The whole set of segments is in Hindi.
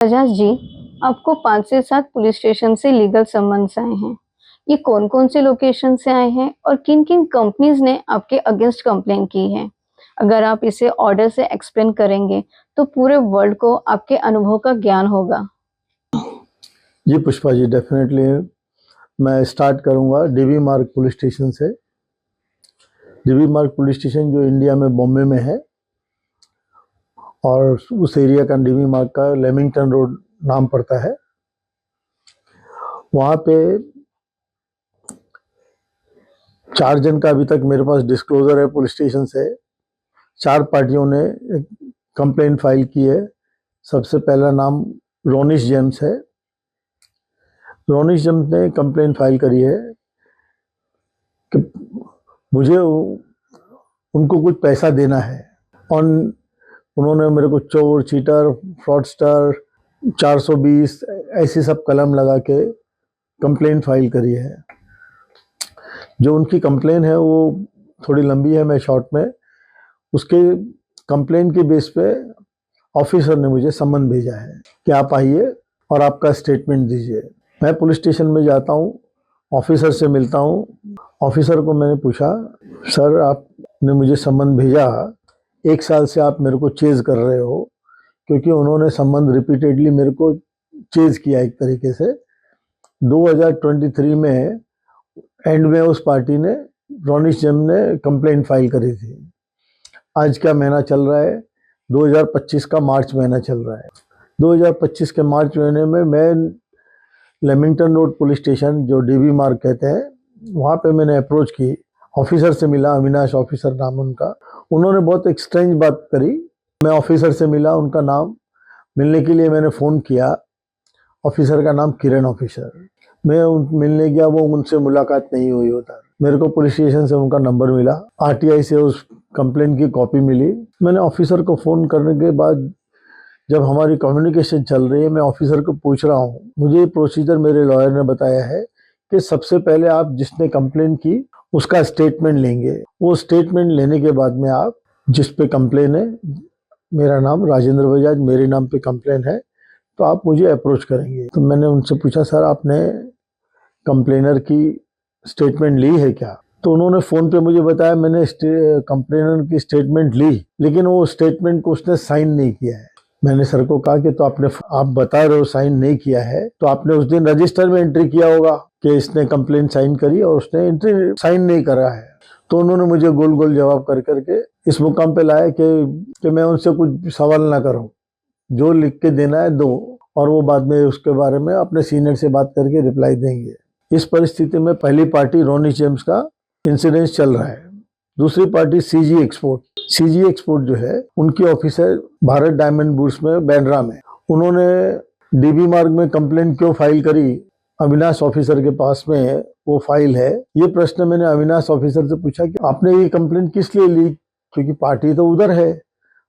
बजाज जी, आपको 5 से 7 पुलिस स्टेशन से लीगल समन्स आए हैं। ये कौन-कौन से लोकेशन से आए हैं और किन-किन कंपनीज ने आपके अगेंस्ट कंप्लेन की है? अगर आप इसे ऑर्डर से एक्सप्लेन करेंगे, तो पूरे वर्ल्ड को आपके अनुभव का ज्ञान होगा। जी पुष्पा जी, डेफिनेटली मैं स्टार्ट करूंगा डीवी मार्ग पुलिस स्टेशन से। डीवी मार्ग पुलिस स्टेशन जो इंडिया में बॉम्बे में है और उस एरिया का डीवी मार्ग का लेमिंगटन रोड नाम पड़ता है। वहाँ पे 4 जन का अभी तक मेरे पास डिस्क्लोजर है पुलिस स्टेशन से। 4 पार्टियों ने एक कंप्लेंट फाइल की है। सबसे पहला नाम रोनिश जेम्स है। रोनिश जेम्स ने कंप्लेंट फाइल करी है कि मुझे उनको कुछ पैसा देना है और उन्होंने मेरे को चोर, चीटर, फ्रॉडस्टर, 420 ऐसी सब कलम लगा के कंप्लेंट फाइल करी है। जो उनकी कंप्लेन है वो थोड़ी लंबी है, मैं शॉर्ट में उसके कंप्लेन के बेस पे ऑफिसर ने मुझे सम्मन भेजा है कि आप आइए और आपका स्टेटमेंट दीजिए। मैं पुलिस स्टेशन में जाता हूँ, ऑफिसर से मिलता हूँ। ऑफिसर को मैंने पूछा, सर आपने मुझे सम्मन भेजा, 1 साल से आप मेरे को चेज कर रहे हो, क्योंकि उन्होंने सम्मन रिपीटेडली मेरे को चेज किया एक तरीके से। 2023 में एंड में उस पार्टी ने, रोनिश जेम ने कंप्लेंट फाइल करी थी। आज क्या महीना चल रहा है? 2025 का मार्च महीना चल रहा है। 2025 के मार्च महीने में मैं लेमिंगटन रोड पुलिस स्टेशन, जो डीवी मार्ग कहते हैं, वहाँ पे मैंने अप्रोच की। ऑफिसर से मिला, अविनाश ऑफिसर नाम उनका। उन्होंने बहुत एक स्ट्रेंज बात करी। मैं ऑफिसर से मिला, उनका नाम मिलने के लिए मैंने फ़ोन किया। ऑफिसर का नाम किरण ऑफिसर। मैं मिलने गया, वो उनसे मुलाकात नहीं हुई होता। मेरे को पुलिस स्टेशन से उनका नंबर मिला, आरटीआई से उस कंप्लेंट की कॉपी मिली। मैंने ऑफिसर को फ़ोन करने के बाद जब हमारी कम्युनिकेशन चल रही है, मैं ऑफिसर को पूछ रहा हूँ, मुझे प्रोसीजर मेरे लॉयर ने बताया है कि सबसे पहले आप जिसने कंप्लेन की उसका स्टेटमेंट लेंगे। वो स्टेटमेंट लेने के बाद में आप जिस पे कंप्लेन है, मेरा नाम राजेंद्र बजाज, मेरे नाम पे कंप्लेन है, तो आप मुझे अप्रोच करेंगे। तो मैंने उनसे पूछा, सर आपने कंप्लेनर की स्टेटमेंट ली है क्या? तो उन्होंने फ़ोन पे मुझे बताया, मैंने कंप्लेनर की स्टेटमेंट ली, लेकिन वो स्टेटमेंट को उसने साइन नहीं किया है। मैंने सर को कहा कि तो आप बता रहे हो साइन नहीं किया है, तो आपने उस दिन रजिस्टर में एंट्री किया होगा कि इसने कंप्लेन साइन करी और उसने एंट्री साइन नहीं करा है। तो उन्होंने मुझे गोल गोल जवाब कर करके इस मुकाम पे लाया कि मैं उनसे कुछ सवाल ना करूं, जो लिख के देना है दो, और वो बाद में उसके बारे में अपने सीनियर से बात करके रिप्लाई देंगे। इस परिस्थिति में पहली पार्टी रोनिश जेम्स का इंसिडेंस चल रहा है। दूसरी party CG export. CG export जो है, उनकी ऑफिस है भारत डायमंड बूट्स में, बैंड्रा में। उन्होंने डीबी मार्ग में कंप्लेंट क्यों फाइल करी? अविनाश ऑफिसर के पास में वो फाइल है। ये प्रश्न मैंने अविनाश ऑफिसर से पूछा कि आपने ये कंप्लेंट किस लिए ली, क्योंकि पार्टी तो उधर है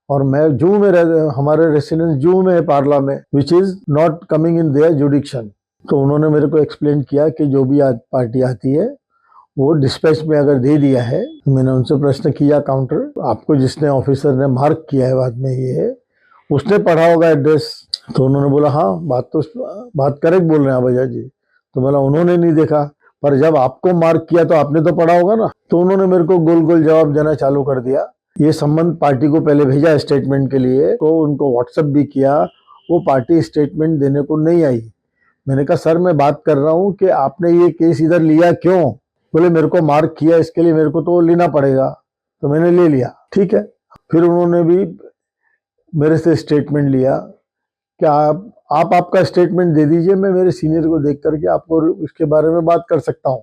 और मैं जू में हमारे रेसिडेंस जू में है, पार्ला में, which is not coming in their जुडिक्शन। तो उन्होंने मेरे को एक्सप्लेन किया कि जो भी पार्टी आती है वो डिस्पैच में अगर दे दिया है। मैंने उनसे प्रश्न किया काउंटर, आपको जिसने ऑफिसर ने मार्क किया है बाद में ये, उसने पढ़ा होगा एड्रेस? तो उन्होंने बोला हाँ, बात करेक्ट बोल रहे हैं बजाज जी। तो बोला उन्होंने नहीं देखा, पर जब आपको मार्क किया तो आपने तो पढ़ा होगा ना। तो उन्होंने मेरे को गोल गोल जवाब देना चालू कर दिया। ये संबंध पार्टी को पहले भेजा स्टेटमेंट के लिए, तो उनको व्हाट्सएप भी किया, वो पार्टी स्टेटमेंट देने को नहीं आई। मैंने कहा सर मैं बात कर रहा हूँ कि आपने ये केस इधर लिया क्यों? बोले मेरे को मार्क किया, इसके लिए मेरे को तो लेना पड़ेगा। तो मैंने ले लिया, ठीक है। फिर उन्होंने भी मेरे से स्टेटमेंट लिया कि आप आपका स्टेटमेंट दे दीजिए, मैं मेरे सीनियर को देख करके आपको इसके बारे में बात कर सकता हूँ।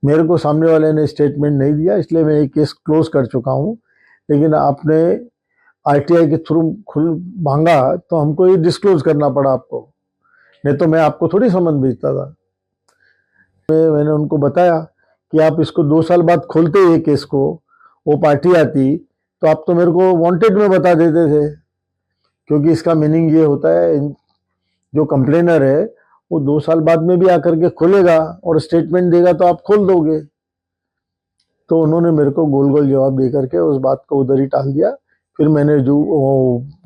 मेरे को सामने वाले ने स्टेटमेंट नहीं दिया, इसलिए मैं ये केस क्लोज कर चुका हूँ। लेकिन आपने आरटीआई के थ्रू खुल मांगा तो हमको ये डिस्क्लोज करना पड़ा आपको, नहीं तो मैं आपको थोड़ी समन भेजता था। मैंने उनको बताया कि आप इसको 2 साल बाद खोलते ये केस को, वो पार्टी आती तो आप तो मेरे को वांटेड में बता देते थे, क्योंकि इसका मीनिंग ये होता है जो कंप्लेनर है वो 2 साल बाद में भी आकर के खोलेगा और स्टेटमेंट देगा तो आप खोल दोगे। तो उन्होंने मेरे को गोल गोल जवाब दे करके उस बात को उधर ही टाल दिया। फिर मैंने जो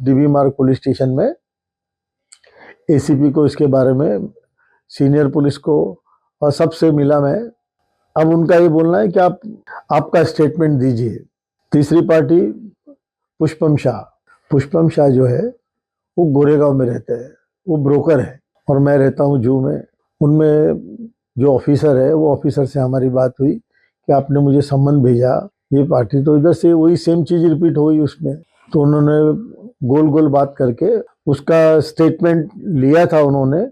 डीवी मार्ग पुलिस स्टेशन में एसीपी को इसके बारे में, सीनियर पुलिस को, और सबसे मिला मैं। अब उनका ये बोलना है कि आपका स्टेटमेंट दीजिए। तीसरी पार्टी पुष्पम शाह। पुष्पम शाह जो है वो गोरेगांव में रहते हैं, वो ब्रोकर है और मैं रहता हूँ जू में। उनमें जो ऑफिसर है वो ऑफिसर से हमारी बात हुई कि आपने मुझे सम्मन भेजा, ये पार्टी, तो इधर से वही सेम चीज़ रिपीट हो गई उसमें। तो उन्होंने गोल गोल बात करके उसका स्टेटमेंट लिया था उन्होंने,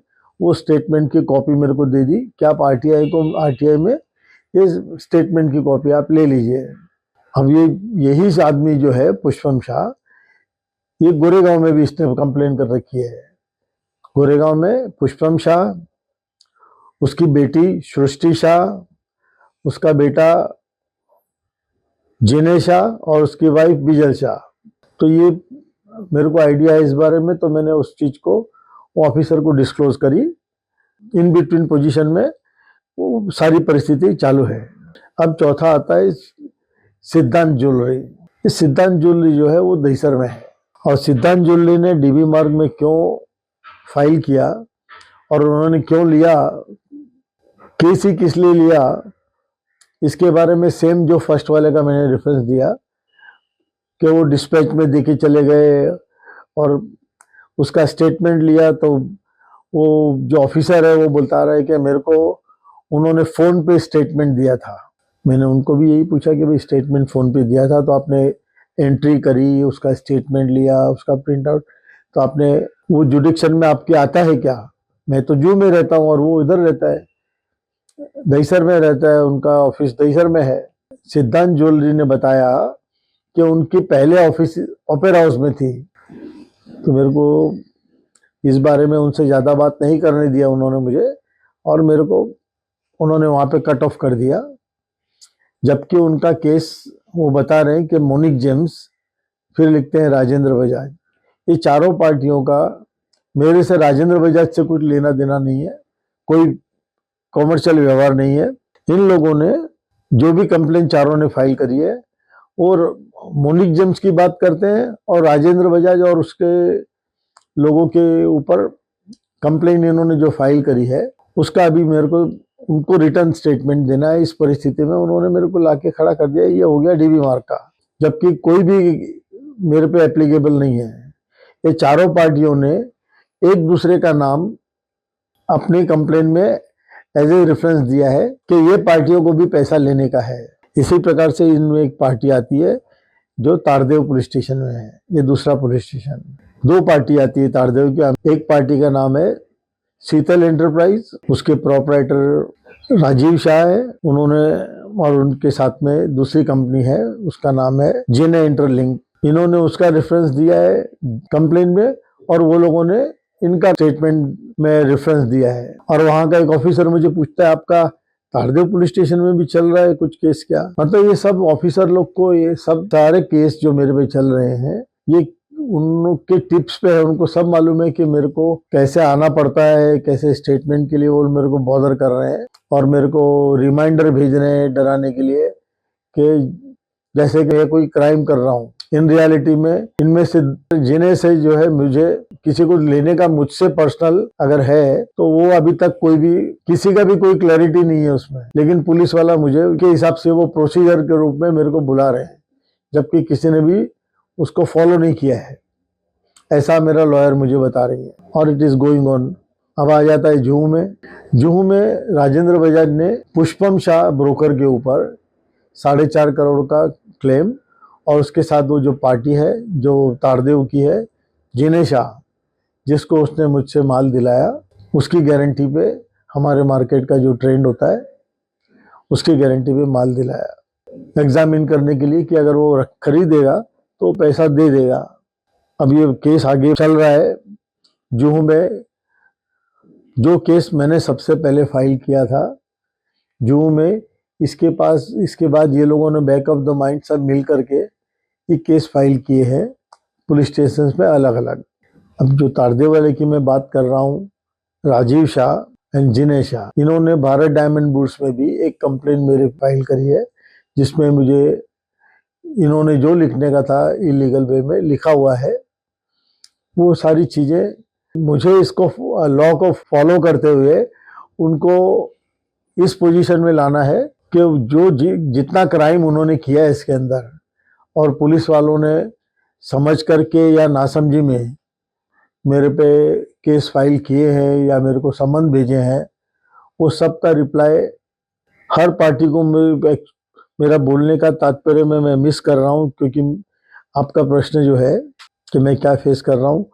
वो स्टेटमेंट की कॉपी मेरे को दे दी कि आप आरटीआई में ये स्टेटमेंट की कॉपी आप ले लीजिए। अब यही आदमी जो है पुष्पम शाह, ये गोरेगांव में भी इसने कंप्लेन कर रखी है। गोरेगांव में पुष्पम शाह, उसकी बेटी सृष्टि शाह, उसका बेटा जिने शाह और उसकी वाइफ बिजल शाह। तो ये मेरे को आइडिया है इस बारे में, तो मैंने उस चीज़ को वो ऑफिसर को डिस्क्लोज करी। इन बिटवीन पोजीशन में वो सारी परिस्थिति चालू है। अब चौथा आता है सिद्धांत ज्वेलरी। ये सिद्धांत ज्वेलरी जो है वो दहीसर में है, और सिद्धांत ज्वेलरी ने डीबी मार्ग में क्यों फाइल किया और उन्होंने क्यों लिया, केस ही किस लिए लिया, इसके बारे में सेम जो फर्स्ट वाले का मैंने रेफरेंस दिया कि वो डिस्पैच में देके चले गए और उसका स्टेटमेंट लिया। तो वो जो ऑफिसर है वो बोलता रहा है कि मेरे को उन्होंने फ़ोन पे स्टेटमेंट दिया था। मैंने उनको भी यही पूछा कि भाई स्टेटमेंट फ़ोन पे दिया था तो आपने एंट्री करी, उसका स्टेटमेंट लिया, उसका प्रिंट आउट, तो आपने वो जुडिक्शन में आपके आता है क्या? मैं तो जू में रहता हूँ और वो इधर रहता है, दहीसर में रहता है, उनका ऑफिस दहीसर में है। सिद्धांत ज्वेलरी ने बताया कि उनकी पहले ऑफिस ओपेरा हाउस में थी। तो मेरे को इस बारे में उनसे ज़्यादा बात नहीं करने दिया उन्होंने मुझे, और मेरे को उन्होंने वहाँ पे कट ऑफ कर दिया। जबकि उनका केस वो बता रहे हैं कि मोनिक जेम्स, फिर लिखते हैं राजेंद्र बजाज। ये चारों पार्टियों का मेरे से, राजेंद्र बजाज से कुछ लेना देना नहीं है, कोई कॉमर्शियल व्यवहार नहीं है। इन लोगों ने जो भी कंप्लेन चारों ने फाइल करी है, और मोनिक जेम्स की बात करते हैं और राजेंद्र बजाज और उसके लोगों के ऊपर कंप्लेन इन्होंने जो फाइल करी है उसका अभी मेरे को उनको रिटर्न स्टेटमेंट देना है। इस परिस्थिति में उन्होंने मेरे को लाके खड़ा कर दिया, ये हो गया डीबी मार्क का, जबकि कोई भी मेरे पे एप्लीकेबल नहीं है। ये चारों पार्टियों ने एक दूसरे का नाम अपनी कंप्लेन में एज ए रेफरेंस दिया है कि ये पार्टियों को भी पैसा लेने का है। इसी प्रकार से इनमें एक पार्टी आती है जो तारदेव पुलिस स्टेशन में है, ये दूसरा पुलिस स्टेशन। दो पार्टी आती है तारदेव की। एक पार्टी का नाम है शीतल एंटरप्राइज, उसके प्रोपराइटर राजीव शाह है उन्होंने, और उनके साथ में दूसरी कंपनी है उसका नाम है जेने इंटरलिंक। इन्होंने उसका रेफरेंस दिया है कंप्लेन में, और वो लोगों ने इनका स्टेटमेंट में रेफरेंस दिया है। और वहाँ का एक ऑफिसर मुझे पूछता है आपका तारदेव पुलिस स्टेशन में भी चल रहा है कुछ केस क्या? मतलब ये सब ऑफिसर लोग को, ये सब सारे केस जो मेरे पे चल रहे हैं, ये उनके टिप्स पे है। उनको सब मालूम है कि मेरे को कैसे आना पड़ता है, कैसे स्टेटमेंट के लिए वो मेरे को बॉदर कर रहे हैं और मेरे को रिमाइंडर भेज रहे हैं डराने के लिए कि जैसे कि मैं कोई क्राइम कर रहा हूँ। इन रियलिटी में इनमें से जिन्हें से जो है मुझे किसी को लेने का मुझसे पर्सनल अगर है तो वो अभी तक कोई भी, किसी का भी कोई क्लैरिटी नहीं है उसमें। लेकिन पुलिस वाला मुझे के हिसाब से वो प्रोसीजर के रूप में मेरे को बुला रहे हैं, जबकि किसी ने भी उसको फॉलो नहीं किया है, ऐसा मेरा लॉयर मुझे बता रही है। और इट इज गोइंग ऑन। अब आ जाता है जुहू में। जुहू में राजेंद्र बजाज ने पुष्पम शाह ब्रोकर के ऊपर 4.5 करोड़ का क्लेम, और उसके साथ वो जो पार्टी है जो तारदेव की है जिने शाह, जिसको उसने मुझसे माल दिलाया, उसकी गारंटी पे, हमारे मार्केट का जो ट्रेंड होता है उसकी गारंटी पे माल दिलाया एग्जामिन करने के लिए कि अगर वो खरीदेगा तो पैसा दे देगा। अब ये केस आगे चल रहा है जुहू में। जो केस मैंने सबसे पहले फाइल किया था जुहू में, इसके बाद ये लोगों ने बैक ऑफ द माइंड सब मिल करके ये केस फाइल किए हैं पुलिस स्टेशन में अलग अलग। अब जो तारदेव वाले की मैं बात कर रहा हूँ, राजीव शाह एंड जिने शाह, इन्होंने भारत डायमंड बूट्स में भी एक कंप्लेन मेरे फाइल करी है, जिसमें मुझे इन्होंने जो लिखने का था इलीगल वे में लिखा हुआ है, वो सारी चीज़ें मुझे इसको लॉ को फॉलो करते हुए उनको इस पोजीशन में लाना है कि जो जितना क्राइम उन्होंने किया है इसके अंदर, और पुलिस वालों ने समझ करके या नासमझी में मेरे पे केस फाइल किए हैं या मेरे को समन भेजे हैं, वो सब का रिप्लाई हर पार्टी को मेरा बोलने का तात्पर्य मैं मिस कर रहा हूँ, क्योंकि आपका प्रश्न जो है कि मैं क्या फेस कर रहा हूँ,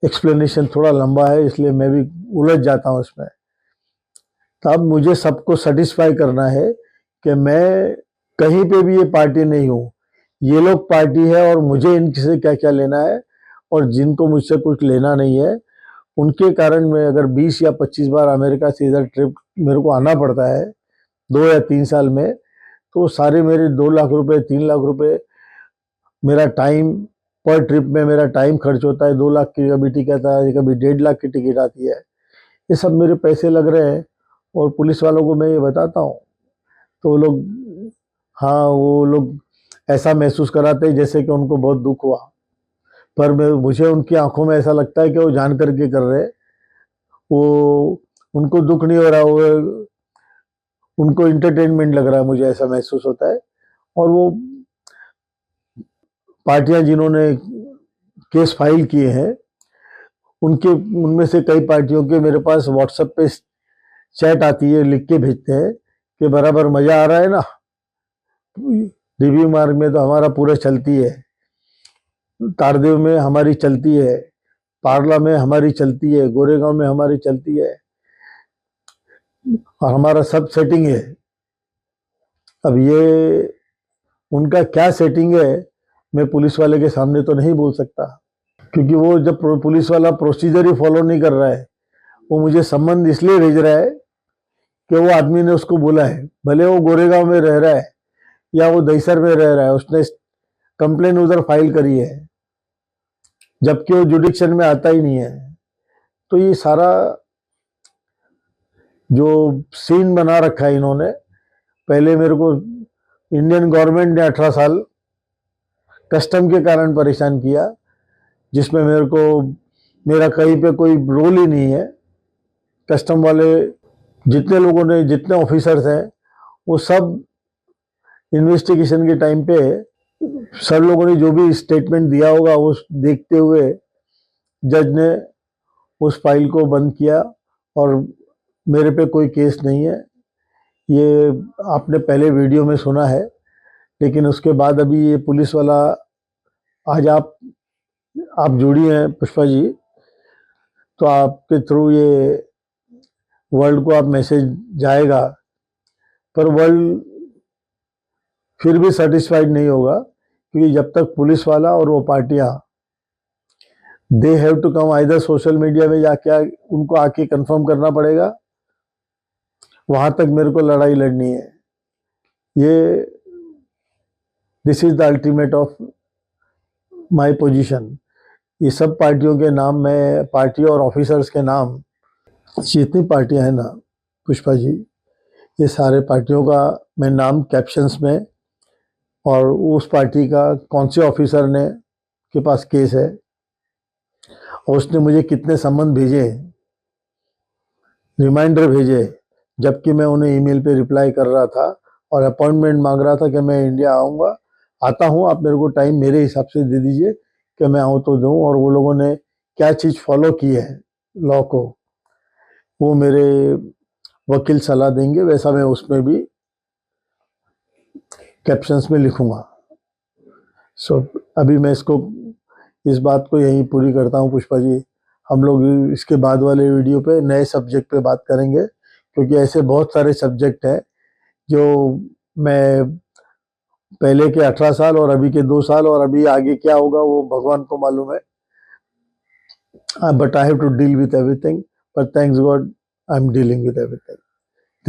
एक्सप्लेनेशन थोड़ा लंबा है, इसलिए मैं भी उलझ जाता हूँ इसमें। तब मुझे सबको सेटिस्फाई करना है कि मैं कहीं पे भी ये पार्टी नहीं हूँ, ये लोग पार्टी है और मुझे इनसे क्या क्या लेना है, और जिनको मुझसे कुछ लेना नहीं है उनके कारण मैं अगर 20 या 25 बार अमेरिका से इधर ट्रिप मेरे को आना पड़ता है 2 या 3 साल में, तो सारे मेरे 2 लाख रुपए 3 लाख रुपए मेरा टाइम, पर ट्रिप में मेरा टाइम खर्च होता है। 2 लाख की कभी टिकट है, कभी 1.5 लाख की टिकट आती है, ये सब मेरे पैसे लग रहे हैं। और पुलिस वालों को मैं ये बताता हूँ तो वो लोग, हाँ, वो लोग ऐसा महसूस कराते हैं जैसे कि उनको बहुत दुख हुआ, पर मुझे उनकी आंखों में ऐसा लगता है कि वो जान करके कर रहे हैं। वो उनको दुख नहीं हो रहा, वो उनको इंटरटेनमेंट लग रहा है, मुझे ऐसा महसूस होता है। और वो पार्टियां जिन्होंने केस फाइल किए हैं उनमें से कई पार्टियों के मेरे पास व्हाट्सएप पे चैट आती है, लिख के भेजते हैं कि बराबर मजा आ रहा है ना, रिव्यू मार्ग में तो हमारा पूरा चलती है, तारदेव में हमारी चलती है, पारला में हमारी चलती है, गोरेगांव में हमारी चलती है, और हमारा सब सेटिंग है। अब ये उनका क्या सेटिंग है मैं पुलिस वाले के सामने तो नहीं बोल सकता, क्योंकि वो जब पुलिस वाला प्रोसीजर ही फॉलो नहीं कर रहा है, वो मुझे संबंध इसलिए भेज रहा है कि वो आदमी ने उसको बोला है, भले वो गोरेगांव में रह रहा है या वो दहीसर में रह रहा है, उसने कंप्लेन उधर फाइल करी है, जबकि वो जुडिक्शन में आता ही नहीं है। तो ये सारा जो सीन बना रखा है इन्होंने, पहले मेरे को इंडियन गवर्नमेंट ने 18 साल कस्टम के कारण परेशान किया, जिसमें मेरा कहीं पे कोई रोल ही नहीं है। कस्टम वाले जितने लोगों ने, जितने ऑफिसर्स हैं, वो सब इन्वेस्टिगेशन के टाइम पे सब लोगों ने जो भी स्टेटमेंट दिया होगा वो देखते हुए जज ने उस फाइल को बंद किया, और मेरे पे कोई केस नहीं है। ये आपने पहले वीडियो में सुना है, लेकिन उसके बाद अभी ये पुलिस वाला, आज आप जुड़ी हैं पुष्पा जी, तो आपके थ्रू ये वर्ल्ड को आप मैसेज जाएगा, पर वर्ल्ड फिर भी सेटिस्फाइड नहीं होगा, क्योंकि जब तक पुलिस वाला और वो पार्टियां, they have to come either social media में जाके उनको आके कंफर्म करना पड़ेगा, वहां तक मेरे को लड़ाई लड़नी है। ये this is the ultimate of my position. ये सब पार्टियों के नाम, मैं पार्टी और ऑफिसर्स के नाम, जितनी पार्टियां हैं ना पुष्पा जी, ये सारे पार्टियों का मैं नाम कैप्शंस में, और उस पार्टी का कौन से ऑफिसर ने के पास केस है और उसने मुझे कितने सम्मन भेजे, रिमाइंडर भेजे, जबकि मैं उन्हें ईमेल पे रिप्लाई कर रहा था और अपॉइंटमेंट मांग रहा था कि मैं इंडिया आऊँगा, आता हूँ, आप मेरे को टाइम मेरे हिसाब से दे दीजिए कि मैं आऊँ तो दूँ। और वो लोगों ने क्या चीज़ फॉलो की है लॉ को, वो मेरे वकील सलाह देंगे, वैसा मैं उसमें भी कैप्शंस में लिखूंगा। सो अभी मैं इस बात को यहीं पूरी करता हूँ पुष्पा जी। हम लोग इसके बाद वाले वीडियो पे नए सब्जेक्ट पे बात करेंगे, क्योंकि ऐसे बहुत सारे सब्जेक्ट हैं जो मैं पहले के 18 साल और अभी के 2 साल और अभी आगे क्या होगा वो भगवान को मालूम है। But I have to deal with everything, but thanks God I am dealing with everything.